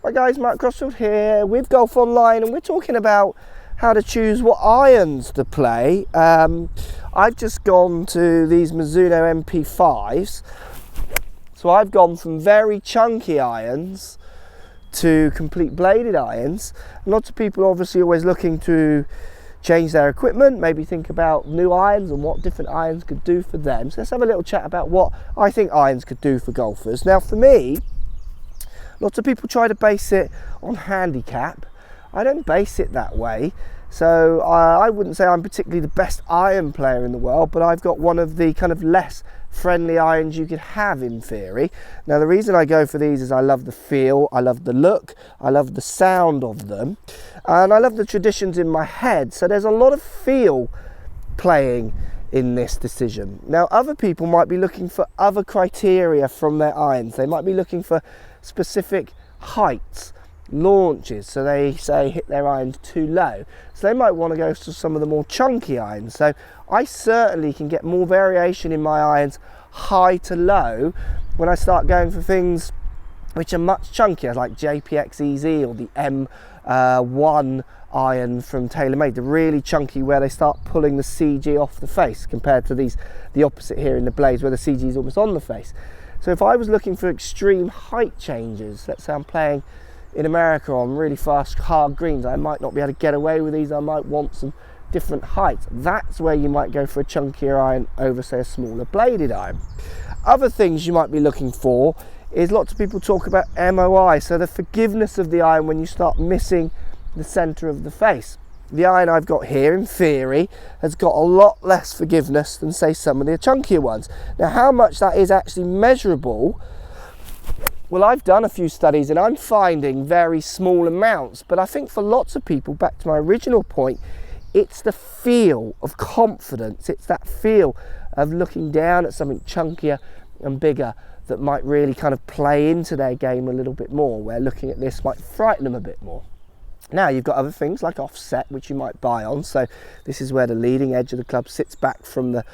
Hi guys, Mark Crossfield here with GolfOnline, and we're talking about how to choose what irons to play. I've just gone to these Mizuno MP5s, so I've gone from very chunky irons to complete bladed irons. And lots of people are obviously always looking to change their equipment, maybe think about new irons and what different irons could do for them. So let's have a little chat about what I think irons could do for golfers. Now for me, lots of people try to base it on handicap. I don't base it that way. So I wouldn't say I'm particularly the best iron player in the world, but I've got one of the kind of less friendly irons you could have in theory. Now the reason I go for these is I love the feel, I love the look, I love the sound of them, and I love the traditions in my head. So there's a lot of feel playing in this decision. Now other people might be looking for other criteria from their irons. They might be looking for specific heights, launches, so they say hit their irons too low, so they might want to go to some of the more chunky irons. So I certainly can get more variation in my irons high to low when I start going for things which are much chunkier, like JPX EZ or the M1 iron from TaylorMade, the really chunky where they start pulling the CG off the face, compared to these, the opposite here in the blades where the CG is almost on the face. So if I was looking for extreme height changes, let's say I'm playing in America on really fast hard greens, I might not be able to get away with these, I might want some different heights. That's where you might go for a chunkier iron over say a smaller bladed iron. Other things you might be looking for is, lots of people talk about MOI, so the forgiveness of the iron when you start missing the center of the face. The iron I've got here, in theory, has got a lot less forgiveness than say some of the chunkier ones. Now how much that is actually measurable, well, I've done a few studies and I'm finding very small amounts, but I think for lots of people, back to my original point, it's the feel of confidence, it's that feel of looking down at something chunkier and bigger that might really kind of play into their game a little bit more, where looking at this might frighten them a bit more. Now you've got other things like offset, which you might buy on. So this is where the leading edge of the club sits back from the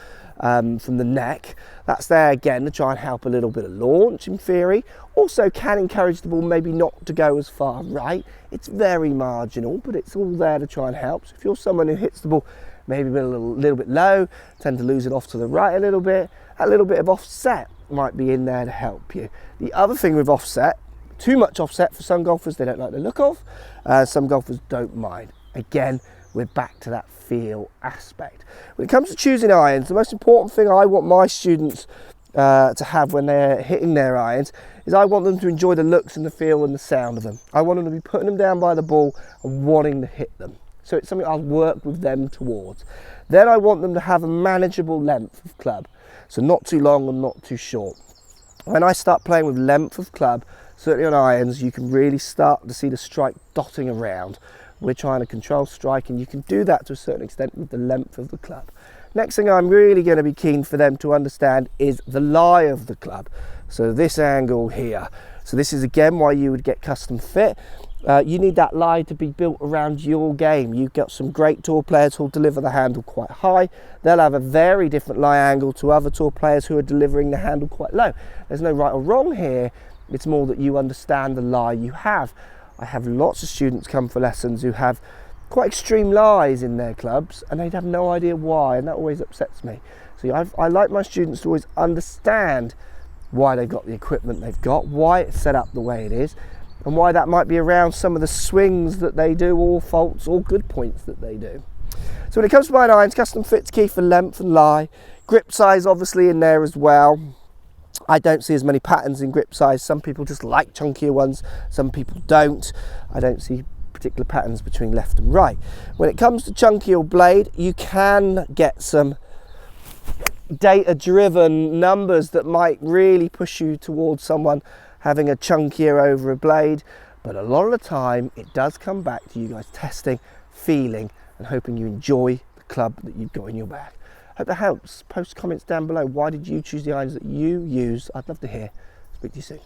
neck. That's there again to try and help a little bit of launch in theory. Also can encourage the ball maybe not to go as far right. It's very marginal, but it's all there to try and help. So if you're someone who hits the ball maybe a little bit low, tend to lose it off to the right a little bit of offset might be in there to help you. The other thing with offset, too much offset for some golfers, they don't like the look of. Some golfers don't mind. Again, we're back to that feel aspect. When it comes to choosing irons, the most important thing I want my students to have when they're hitting their irons is I want them to enjoy the looks and the feel and the sound of them. I want them to be putting them down by the ball and wanting to hit them. So it's something I'll work with them towards. Then I want them to have a manageable length of club. So not too long and not too short. When I start playing with length of club, certainly on irons, you can really start to see the strike dotting around. We're trying to control strike, and you can do that to a certain extent with the length of the club. Next thing I'm really going to be keen for them to understand is the lie of the club. So this angle here. So this is again why you would get custom fit. You need that lie to be built around your game. You've got some great tour players who'll deliver the handle quite high. They'll have a very different lie angle to other tour players who are delivering the handle quite low. There's no right or wrong here. It's more that you understand the lie you have. I have lots of students come for lessons who have quite extreme lies in their clubs and they'd have no idea why, and that always upsets me. So I like my students to always understand why they've got the equipment they've got, why it's set up the way it is, and why that might be around some of the swings that they do, or faults or good points that they do. So when it comes to buying irons, custom fit's key for length and lie. Grip size obviously in there as well. I don't see as many patterns in grip size. Some people just like chunkier ones, some people don't. I don't see particular patterns between left and right. When it comes to chunky or blade, you can get some data-driven numbers that might really push you towards someone having a chunkier over a blade, but a lot of the time it does come back to you guys testing, feeling, and hoping you enjoy the club that you've got in your bag. Hope that helps. Post comments down below. Why did you choose the irons that you use? I'd love to hear. Speak to you soon.